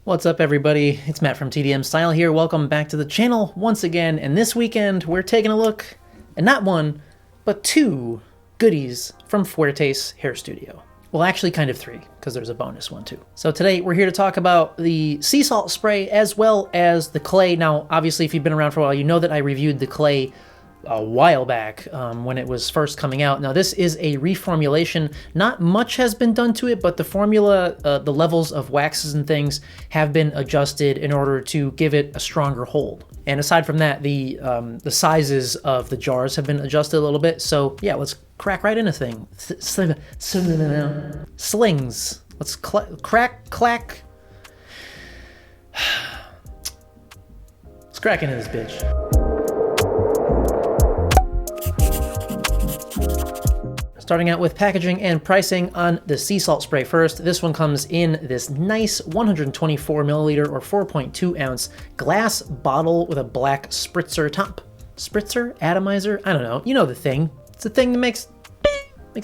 What's up everybody, it's Matt from TDM Style here. Welcome back to the channel once again, and this weekend we're taking a look at not one, but two goodies from Fuertes Hair Studio. Well, actually kind of three, because there's a bonus one too. So today we're here to talk about the sea salt spray as well as the clay. Now, obviously if you've been around for a while, you know that I reviewed the clay a while back when it was first coming out. Now this is a reformulation. Not much has been done to it, but the formula, the levels of waxes and things have been adjusted in order to give it a stronger hold. And aside from that, the sizes of the jars have been adjusted a little bit. So yeah, let's crack right into thing. Slings. Let's crack, clack. Let's crack into this bitch. Starting out with packaging and pricing on the sea salt spray first. This one comes in this nice 124 milliliter or 4.2 ounce glass bottle with a black spritzer top. Spritzer? Atomizer? I don't know. You know the thing. It's the thing that makes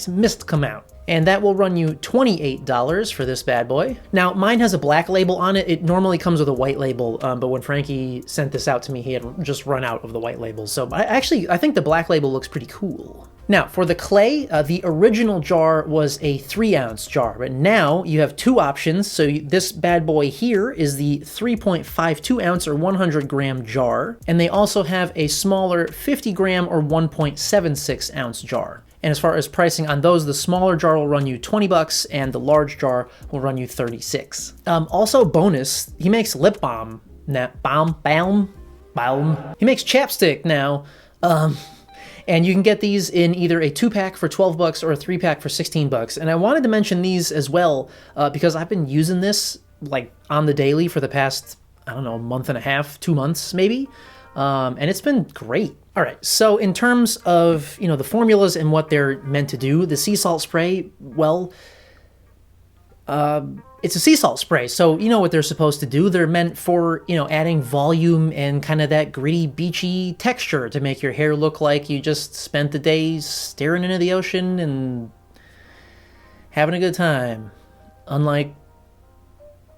mist come out. And that will run you $28 for this bad boy. Now, mine has a black label on it. It normally comes with a white label, but when Frankie sent this out to me, he had just run out of the white label. So I think the black label looks pretty cool. Now, for the clay, the original jar was a 3-ounce jar, but now you have two options. So this bad boy here is the 3.52 ounce or 100 gram jar, and they also have a smaller 50 gram or 1.76 ounce jar. And as far as pricing on those, the smaller jar will run you 20 bucks and the large jar will run you 36. Also bonus, he makes lip balm. He makes chapstick now. And you can get these in either a 2-pack for 12 bucks or a 3-pack for 16 bucks. And I wanted to mention these as well because I've been using this like on the daily for the past, I don't know, a month and a half, 2 months maybe. And it's been great. All right, so in terms of, the formulas and what they're meant to do, the sea salt spray, well, it's a sea salt spray, so you know what they're supposed to do. They're meant for, adding volume and kind of that gritty, beachy texture to make your hair look like you just spent the day staring into the ocean and having a good time. Unlike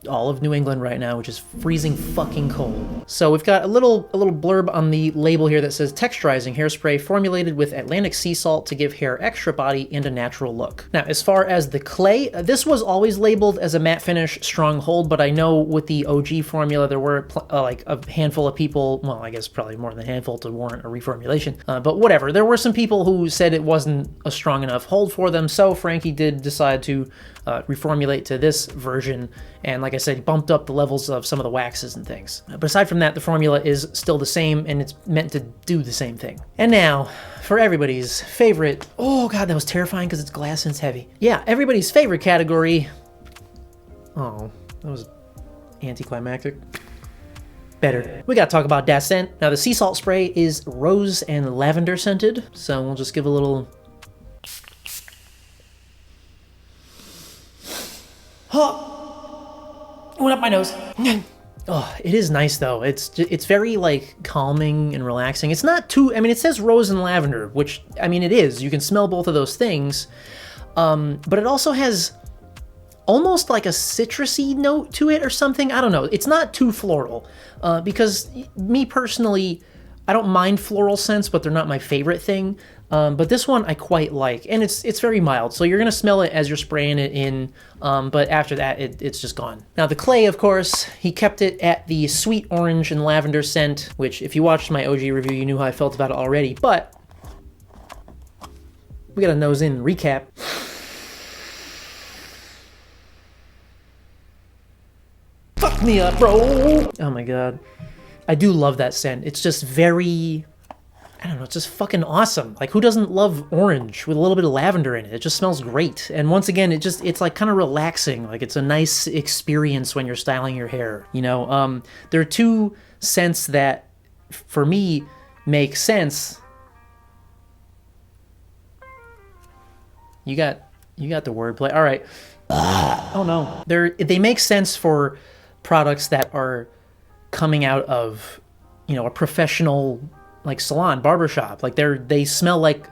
all of New England right now, which is freezing fucking cold. So we've got a little blurb on the label here that says texturizing hairspray formulated with Atlantic sea salt to give hair extra body and a natural look. Now, as far as the clay, this was always labeled as a matte finish, strong hold, but I know with the OG formula, there were like a handful of people, well, I guess probably more than a handful to warrant a reformulation, but whatever. There were some people who said it wasn't a strong enough hold for them, so Frankie did decide to reformulate to this version, and like I said, he bumped up the levels of some of the waxes and things. But aside from that, the formula is still the same, and it's meant to do the same thing. And now, for everybody's favorite, oh god, that was terrifying because it's glass and it's heavy. Yeah, everybody's favorite category. Oh, that was anticlimactic. Better. We gotta talk about that scent. Now, the sea salt spray is rose and lavender scented, so we'll just give a little... Oh, went up my nose. Oh, it is nice though. It's very like calming and relaxing. It's not too, it says rose and lavender, which, it is. You can smell both of those things. But it also has almost like a citrusy note to it or something. I don't know. It's not too floral because me personally, I don't mind floral scents, but they're not my favorite thing. But this one I quite like, and it's very mild, so you're gonna smell it as you're spraying it in, but after that it's just gone. Now the clay, of course, he kept it at the sweet orange and lavender scent, which if you watched my OG review, you knew how I felt about it already, but we got a nose in recap. Fuck me up, bro! Oh my god. I do love that scent. It's just very... I don't know, it's just fucking awesome. Like, who doesn't love orange with a little bit of lavender in it? It just smells great. And once again, it's like kind of relaxing. Like, it's a nice experience when you're styling your hair, There are two scents that, for me, make sense. You got the wordplay. All right. Oh no. They make sense for products that are coming out of, a professional like salon, barbershop. Like they smell like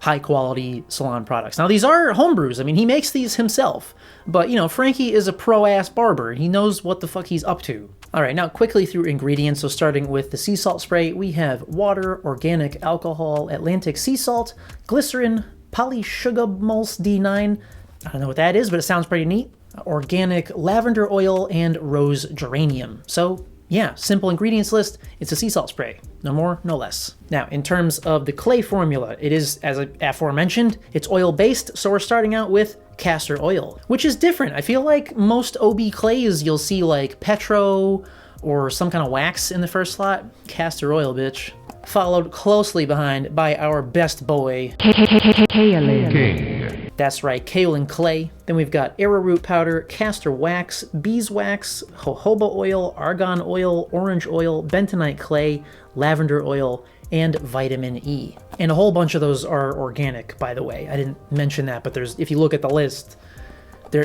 high quality salon products. Now these are homebrews. I mean, he makes these himself, but you know, Frankie is a pro-ass barber. He knows what the fuck he's up to. All right, now quickly through ingredients. So starting with the sea salt spray, we have water, organic alcohol, Atlantic sea salt, glycerin, polysugabulose D9. I don't know what that is, but it sounds pretty neat. Organic lavender oil and rose geranium. So yeah, simple ingredients list. It's a sea salt spray. No more, no less. Now, in terms of the clay formula, it is, as aforementioned, it's oil-based, so we're starting out with castor oil, which is different. I feel like most OB clays, you'll see like petro or some kind of wax in the first slot. Castor oil, bitch. Followed closely behind by our best boy, King. That's right, kaolin clay. Then we've got arrowroot powder, castor wax, beeswax, jojoba oil, argan oil, orange oil, bentonite clay, lavender oil, and vitamin E. And a whole bunch of those are organic, by the way. I didn't mention that, but there's, if you look at the list,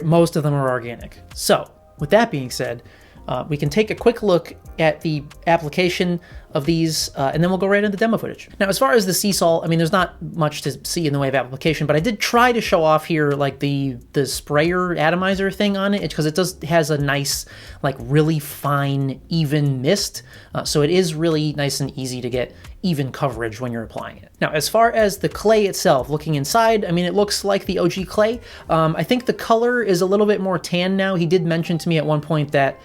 most of them are organic. So, with that being said, we can take a quick look at the application of these, and then we'll go right into demo footage. Now, as far as the sea salt, I mean, there's not much to see in the way of application, but I did try to show off here, like, the sprayer atomizer thing on it, because it has a nice, like, really fine, even mist, so it is really nice and easy to get even coverage when you're applying it. Now, as far as the clay itself, looking inside, I mean, it looks like the OG clay. I think the color is a little bit more tan now. He did mention to me at one point that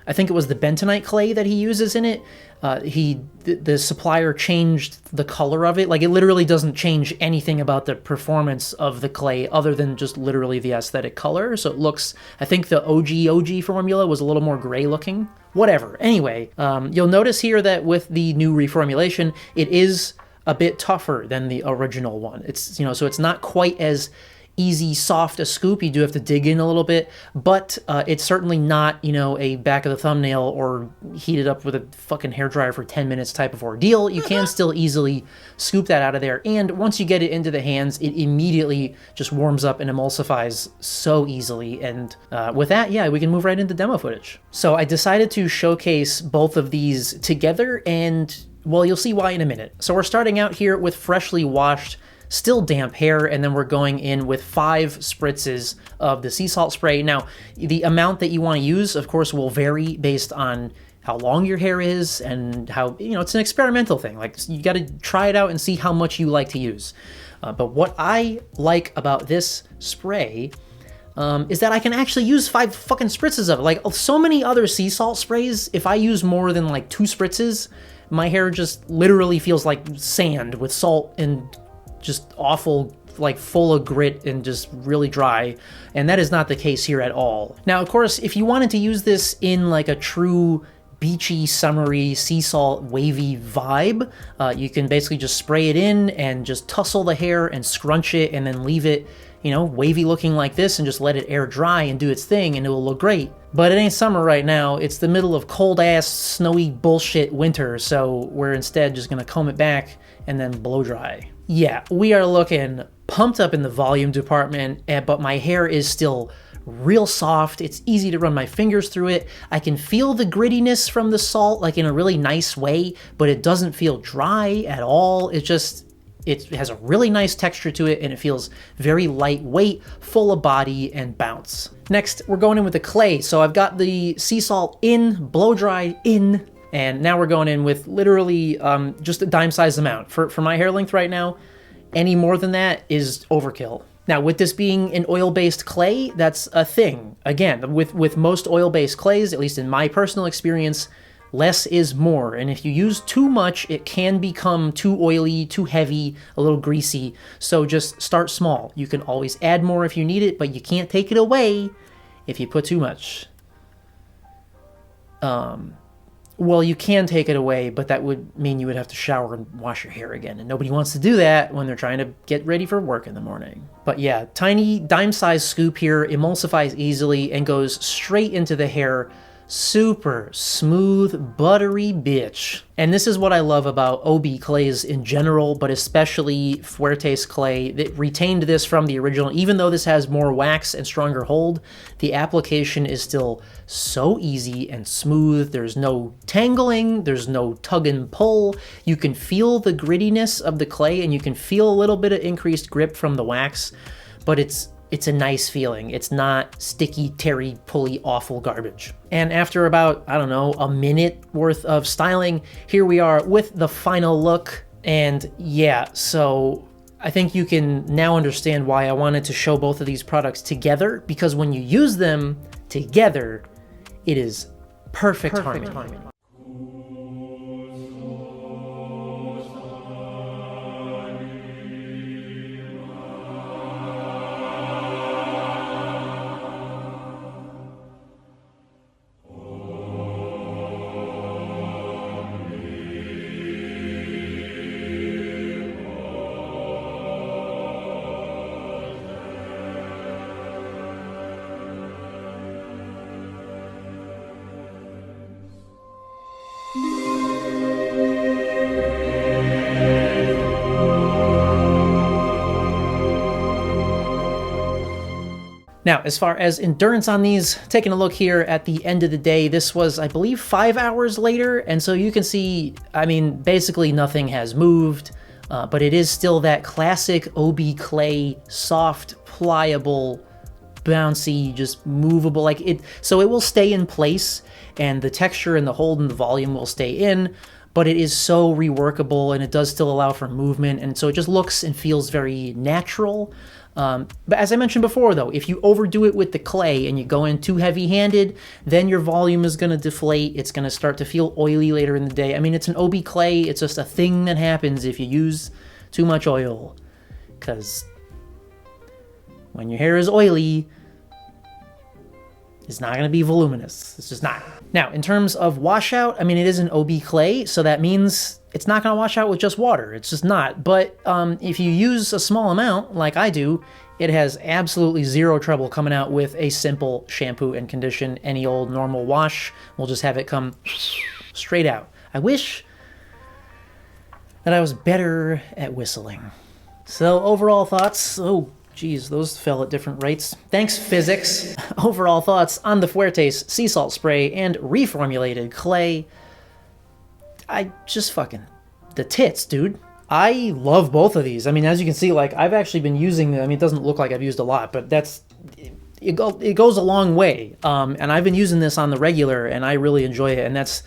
I think it was the bentonite clay that he uses in it. The supplier changed the color of it. Like, it literally doesn't change anything about the performance of the clay other than just literally the aesthetic color. So it looks, I think the OG formula was a little more gray looking. Whatever. Anyway, you'll notice here that with the new reformulation, it is a bit tougher than the original one. It's, you know, so it's not quite as easy, soft a scoop. You do have to dig in a little bit, but it's certainly not, you know, a back of the thumbnail or heat it up with a fucking hairdryer for 10 minutes type of ordeal. You can still easily scoop that out of there, and once you get it into the hands, it immediately just warms up and emulsifies so easily. And with that, yeah, we can move right into demo footage. So I decided to showcase both of these together, and well, you'll see why in a minute. So we're starting out here with freshly washed, still damp hair, and then we're going in with 5 spritzes of the sea salt spray. Now, the amount that you want to use, of course, will vary based on how long your hair is and how, you know, it's an experimental thing. Like, you got to try it out and see how much you like to use. But what I like about this spray is that I can actually use 5 fucking spritzes of it. Like, so many other sea salt sprays, if I use more than like 2 spritzes, my hair just literally feels like sand with salt and just awful, like full of grit and just really dry, and that is not the case here at all. Now, of course, if you wanted to use this in like a true beachy, summery, sea salt, wavy vibe, you can basically just spray it in and just tussle the hair and scrunch it and then leave it, you know, wavy looking like this and just let it air dry and do its thing and it will look great. But it ain't summer right now. It's the middle of cold ass, snowy bullshit winter, so we're instead just gonna comb it back and then blow dry. Yeah, we are looking pumped up in the volume department, but my hair is still real soft. It's easy to run my fingers through it. I can feel the grittiness from the salt, like in a really nice way, but it doesn't feel dry at all. It has a really nice texture to it, and it feels very lightweight, full of body and bounce. Next, we're going in with the clay. So I've got the sea salt in, blow dried in, and now we're going in with literally just a dime-sized amount. For my hair length right now, any more than that is overkill. Now, with this being an oil-based clay, that's a thing. Again, with most oil-based clays, at least in my personal experience, less is more. And if you use too much, it can become too oily, too heavy, a little greasy. So just start small. You can always add more if you need it, but you can't take it away if you put too much. Well, you can take it away, but that would mean you would have to shower and wash your hair again, and nobody wants to do that when they're trying to get ready for work in the morning. But yeah, tiny dime-sized scoop here, emulsifies easily, and goes straight into the hair super smooth, buttery bitch. And this is what I love about OB clays in general, but especially Fuertes clay that retained this from the original. Even though this has more wax and stronger hold, the application is still so easy and smooth. There's no tangling, there's no tug and pull. You can feel the grittiness of the clay and you can feel a little bit of increased grip from the wax, but it's a nice feeling. It's not sticky, terry, pulley, awful garbage. And after about, I don't know, a minute worth of styling, here we are with the final look. And yeah, so I think you can now understand why I wanted to show both of these products together, because when you use them together, it is perfect harmony. Now, as far as endurance on these, taking a look here at the end of the day, this was, I believe, 5 hours later. And so you can see, I mean, basically nothing has moved, but it is still that classic OB clay, soft, pliable, bouncy, just movable. Like it, so it will stay in place and the texture and the hold and the volume will stay in, but it is so reworkable and it does still allow for movement. And so it just looks and feels very natural. But as I mentioned before, though, if you overdo it with the clay and you go in too heavy-handed, then your volume is going to deflate. It's going to start to feel oily later in the day. I mean, it's an OB clay. It's just a thing that happens if you use too much oil. Because when your hair is oily, it's not going to be voluminous. It's just not. Now, in terms of washout, I mean, it is an OB clay, so that means it's not going to wash out with just water. It's just not. But if you use a small amount, like I do, it has absolutely zero trouble coming out with a simple shampoo and condition. Any old normal wash will just have it come straight out. I wish that I was better at whistling. So overall thoughts, oh geez, those fell at different rates. Thanks, physics. Overall thoughts on the Fuertes sea salt spray and reformulated clay. I just fucking, the tits, dude. I love both of these. I mean, as you can see, like, I've actually been using them. I mean, it doesn't look like I've used a lot, but it goes a long way. And I've been using this on the regular, and I really enjoy it. And that's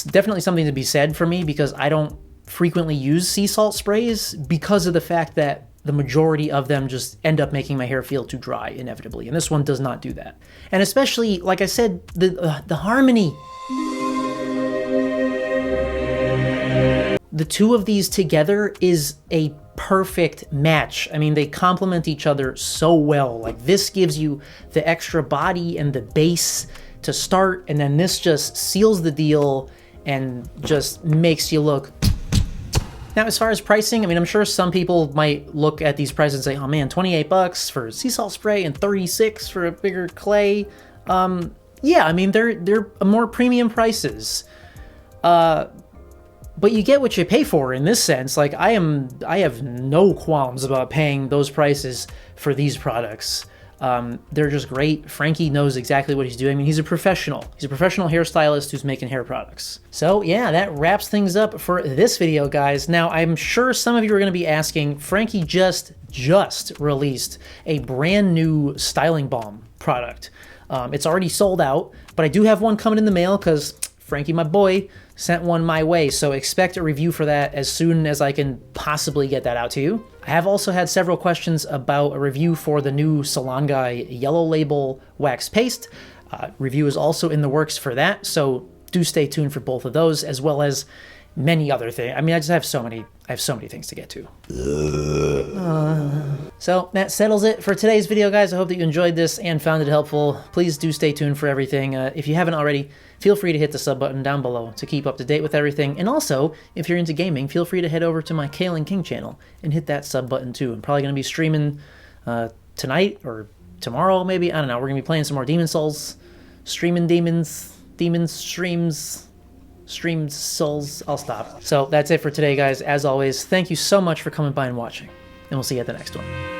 definitely something to be said for me, because I don't frequently use sea salt sprays because of the fact that the majority of them just end up making my hair feel too dry, inevitably. And this one does not do that. And especially, like I said, the harmony. The two of these together is a perfect match. I mean, they complement each other so well. Like, this gives you the extra body and the base to start, and then this just seals the deal and just makes you look. Now, as far as pricing, I mean, I'm sure some people might look at these prices and say, oh man, 28 bucks for sea salt spray and 36 for a bigger clay. Yeah, I mean, they're more premium prices. But you get what you pay for in this sense. Like, I have no qualms about paying those prices for these products. They're just great. Frankie knows exactly what he's doing. I mean, he's a professional. He's a professional hairstylist who's making hair products. So yeah, that wraps things up for this video, guys. Now, I'm sure some of you are going to be asking, Frankie just released a brand new styling balm product. It's already sold out, but I do have one coming in the mail because Frankie, my boy, sent one my way, so expect a review for that as soon as I can possibly get that out to you. I have also had several questions about a review for the new Salon Guy Yellow Label Wax Paste. Review is also in the works for that, so do stay tuned for both of those, as well as many other things. I mean, I have so many things to get to. So that settles it for today's video, guys. I hope that you enjoyed this and found it helpful. Please do stay tuned for everything. If you haven't already, feel free to hit the sub button down below to keep up to date with everything. And also, if you're into gaming, feel free to head over to my Kale and King channel and hit that sub button too. I'm probably going to be streaming tonight or tomorrow, maybe. I don't know. We're going to be playing some more Demon Souls, streaming demons. demons, streamed souls. I'll stop. So that's it for today, guys. As always, thank you so much for coming by and watching, and we'll see you at the next one.